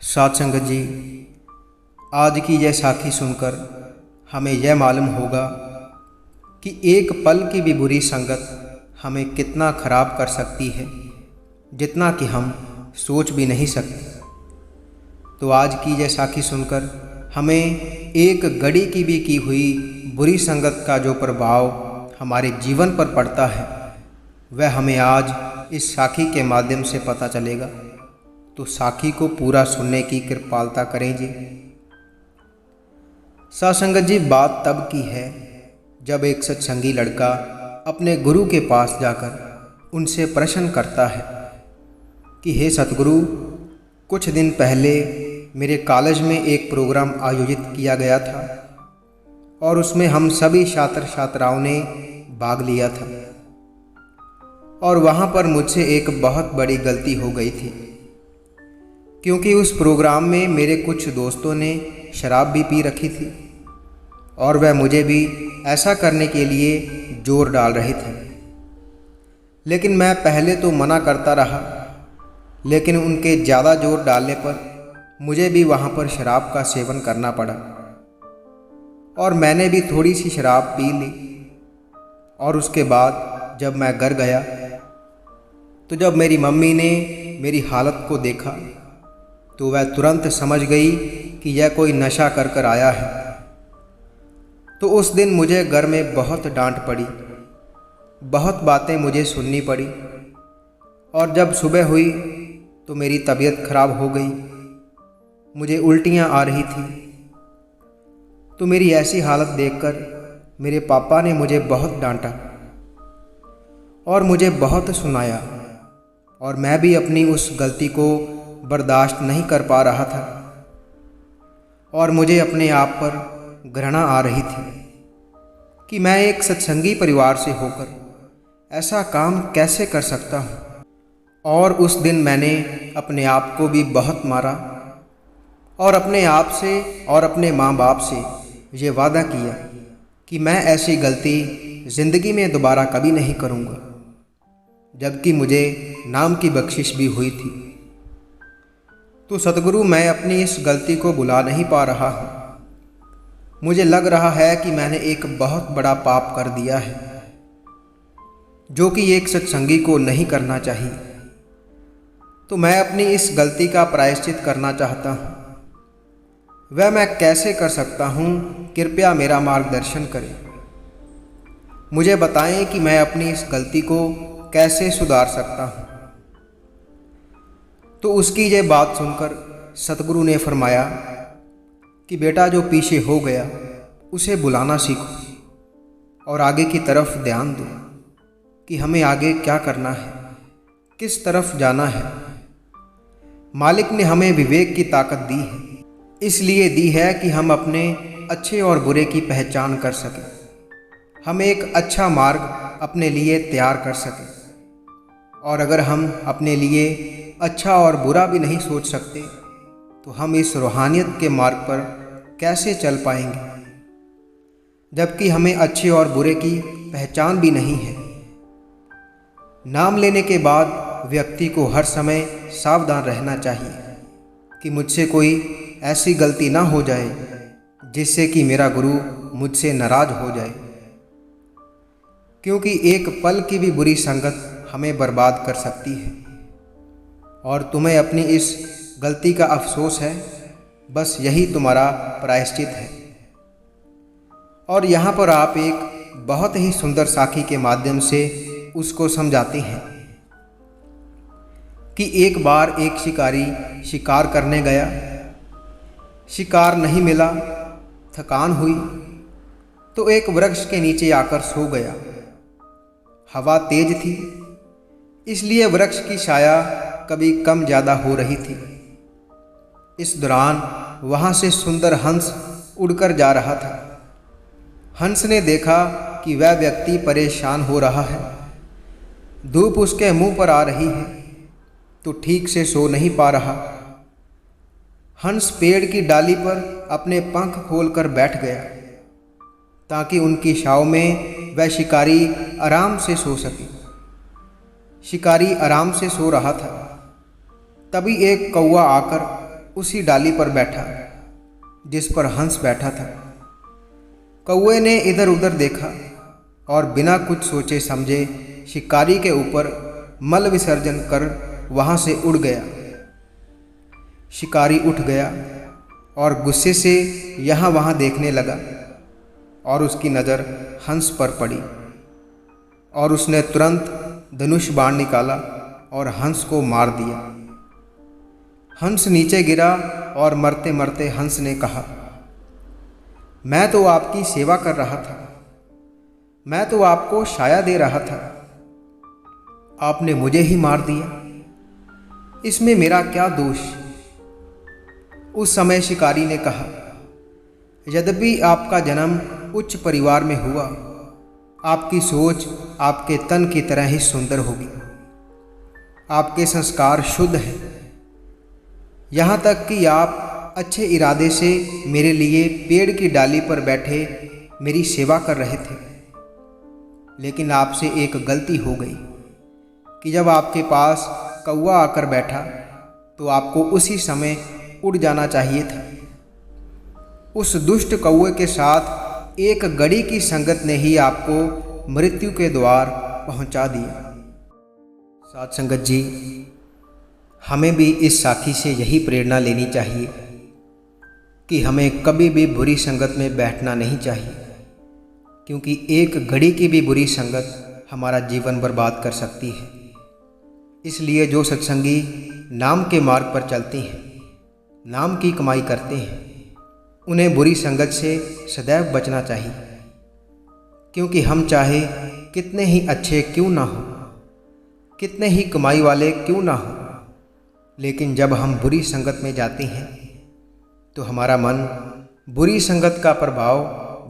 साध संगत जी, आज की यह साखी सुनकर हमें यह मालूम होगा कि एक पल की भी बुरी संगत हमें कितना खराब कर सकती है, जितना कि हम सोच भी नहीं सकते। तो आज की यह साखी सुनकर हमें एक घड़ी की भी की हुई बुरी संगत का जो प्रभाव हमारे जीवन पर पड़ता है, वह हमें आज इस साखी के माध्यम से पता चलेगा। तो साखी को पूरा सुनने की कृपालता करें जी। सासंगत जी, बात तब की है जब एक सत्संगी लड़का अपने गुरु के पास जाकर उनसे प्रश्न करता है कि हे सतगुरु, कुछ दिन पहले मेरे कॉलेज में एक प्रोग्राम आयोजित किया गया था और उसमें हम सभी छात्र छात्राओं ने भाग लिया था और वहाँ पर मुझसे एक बहुत बड़ी गलती हो गई थी, क्योंकि उस प्रोग्राम में मेरे कुछ दोस्तों ने शराब भी पी रखी थी और वह मुझे भी ऐसा करने के लिए जोर डाल रहे थे। लेकिन मैं पहले तो मना करता रहा, लेकिन उनके ज़्यादा जोर डालने पर मुझे भी वहाँ पर शराब का सेवन करना पड़ा और मैंने भी थोड़ी सी शराब पी ली। और उसके बाद जब मैं घर गया तो जब मेरी मम्मी ने मेरी हालत को देखा तो वह तुरंत समझ गई कि यह कोई नशा कर कर आया है। तो उस दिन मुझे घर में बहुत डांट पड़ी, बहुत बातें मुझे सुननी पड़ी और जब सुबह हुई तो मेरी तबीयत खराब हो गई, मुझे उल्टियाँ आ रही थी। तो मेरी ऐसी हालत देखकर मेरे पापा ने मुझे बहुत डांटा और मुझे बहुत सुनाया और मैं भी अपनी उस गलती को बर्दाश्त नहीं कर पा रहा था और मुझे अपने आप पर घृणा आ रही थी कि मैं एक सत्संगी परिवार से होकर ऐसा काम कैसे कर सकता हूँ। और उस दिन मैंने अपने आप को भी बहुत मारा और अपने आप से और अपने माँ बाप से ये वादा किया कि मैं ऐसी गलती ज़िंदगी में दोबारा कभी नहीं करूँगा, जबकि मुझे नाम की बख्शिश भी हुई थी। तो सतगुरु, मैं अपनी इस गलती को भुला नहीं पा रहा हूँ। मुझे लग रहा है कि मैंने एक बहुत बड़ा पाप कर दिया है, जो कि एक सत्संगी को नहीं करना चाहिए। तो मैं अपनी इस गलती का प्रायश्चित करना चाहता हूँ। वह मैं कैसे कर सकता हूँ? कृपया मेरा मार्गदर्शन करें। मुझे बताएं कि मैं अपनी इस गलती को कैसे सुधार सकता हूँ। तो उसकी ये बात सुनकर सतगुरु ने फरमाया कि बेटा, जो पीछे हो गया उसे बुलाना सीखो और आगे की तरफ ध्यान दो कि हमें आगे क्या करना है, किस तरफ जाना है। मालिक ने हमें विवेक की ताकत दी है, इसलिए दी है कि हम अपने अच्छे और बुरे की पहचान कर सकें, हम एक अच्छा मार्ग अपने लिए तैयार कर सकें। और अगर हम अपने लिए अच्छा और बुरा भी नहीं सोच सकते तो हम इस रूहानियत के मार्ग पर कैसे चल पाएंगे, जबकि हमें अच्छे और बुरे की पहचान भी नहीं है। नाम लेने के बाद व्यक्ति को हर समय सावधान रहना चाहिए कि मुझसे कोई ऐसी गलती ना हो जाए जिससे कि मेरा गुरु मुझसे नाराज हो जाए, क्योंकि एक पल की भी बुरी संगत हमें बर्बाद कर सकती है। और तुम्हें अपनी इस गलती का अफसोस है, बस यही तुम्हारा प्रायश्चित है। और यहाँ पर आप एक बहुत ही सुंदर साखी के माध्यम से उसको समझाते हैं कि एक बार एक शिकारी शिकार करने गया, शिकार नहीं मिला, थकान हुई तो एक वृक्ष के नीचे आकर सो गया। हवा तेज थी, इसलिए वृक्ष की छाया कभी कम ज़्यादा हो रही थी। इस दौरान वहाँ से सुंदर हंस उड़कर जा रहा था। हंस ने देखा कि वह व्यक्ति परेशान हो रहा है, धूप उसके मुंह पर आ रही है तो ठीक से सो नहीं पा रहा। हंस पेड़ की डाली पर अपने पंख खोलकर बैठ गया ताकि उनकी छांव में वह शिकारी आराम से सो सके। शिकारी आराम से सो रहा था, तभी एक कौवा आकर उसी डाली पर बैठा जिस पर हंस बैठा था। कौवे ने इधर उधर देखा और बिना कुछ सोचे समझे शिकारी के ऊपर मल विसर्जन कर वहाँ से उड़ गया। शिकारी उठ गया और गुस्से से यहाँ वहाँ देखने लगा और उसकी नज़र हंस पर पड़ी और उसने तुरंत धनुष बाण निकाला और हंस को मार दिया। हंस नीचे गिरा और मरते मरते हंस ने कहा, मैं तो आपकी सेवा कर रहा था, मैं तो आपको छाया दे रहा था, आपने मुझे ही मार दिया, इसमें मेरा क्या दोष। उस समय शिकारी ने कहा, यद्यपि आपका जन्म उच्च परिवार में हुआ, आपकी सोच आपके तन की तरह ही सुंदर होगी, आपके संस्कार शुद्ध हैं, यहाँ तक कि आप अच्छे इरादे से मेरे लिए पेड़ की डाली पर बैठे मेरी सेवा कर रहे थे। लेकिन आपसे एक गलती हो गई कि जब आपके पास कौवा आकर बैठा तो आपको उसी समय उड़ जाना चाहिए था। उस दुष्ट कौवे के साथ एक गड़ी की संगत ने ही आपको मृत्यु के द्वार पहुंचा दिया। साध संगत जी, हमें भी इस साखी से यही प्रेरणा लेनी चाहिए कि हमें कभी भी बुरी संगत में बैठना नहीं चाहिए, क्योंकि एक घड़ी की भी बुरी संगत हमारा जीवन बर्बाद कर सकती है। इसलिए जो सत्संगी नाम के मार्ग पर चलते हैं, नाम की कमाई करते हैं, उन्हें बुरी संगत से सदैव बचना चाहिए, क्योंकि हम चाहे कितने ही अच्छे क्यों ना हो, कितने ही कमाई वाले क्यों ना हो, लेकिन जब हम बुरी संगत में जाते हैं तो हमारा मन बुरी संगत का प्रभाव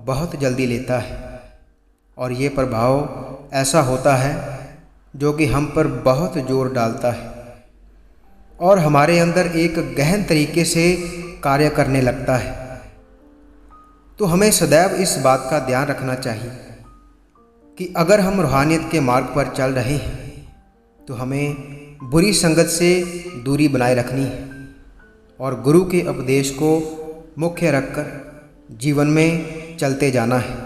बहुत जल्दी लेता है और ये प्रभाव ऐसा होता है जो कि हम पर बहुत जोर डालता है और हमारे अंदर एक गहन तरीके से कार्य करने लगता है। तो हमें सदैव इस बात का ध्यान रखना चाहिए कि अगर हम रूहानियत के मार्ग पर चल रहे हैं तो हमें बुरी संगत से दूरी बनाए रखनी है और गुरु के उपदेश को मुख्य रखकर जीवन में चलते जाना है।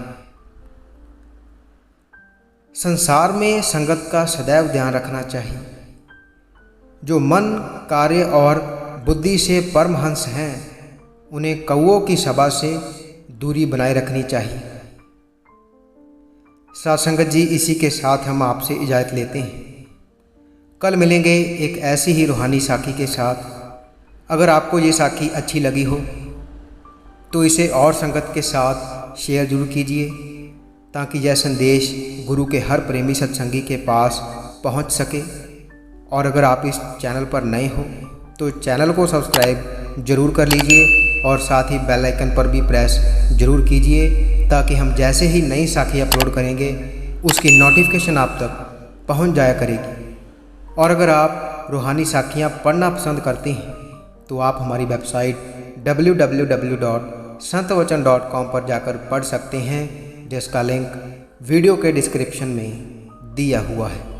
संसार में संगत का सदैव ध्यान रखना चाहिए। जो मन, कार्य और बुद्धि से परमहंस हैं, उन्हें कौवों की सभा से दूरी बनाए रखनी चाहिए। साध संगत जी, इसी के साथ हम आपसे इजाज़त लेते हैं। कल मिलेंगे एक ऐसी ही रूहानी साखी के साथ। अगर आपको ये साखी अच्छी लगी हो तो इसे और संगत के साथ शेयर जरूर कीजिए, ताकि यह संदेश गुरु के हर प्रेमी सत्संगी के पास पहुंच सके। और अगर आप इस चैनल पर नए हो तो चैनल को सब्सक्राइब जरूर कर लीजिए और साथ ही बेल आइकन पर भी प्रेस जरूर कीजिए, ताकि हम जैसे ही नई साखी अपलोड करेंगे उसकी नोटिफिकेशन आप तक पहुंच जाया करेगी। और अगर आप रूहानी साखियाँ पढ़ना पसंद करते हैं तो आप हमारी वेबसाइट www.santwachan.com पर जाकर पढ़ सकते हैं, जिसका लिंक वीडियो के डिस्क्रिप्शन में दिया हुआ है।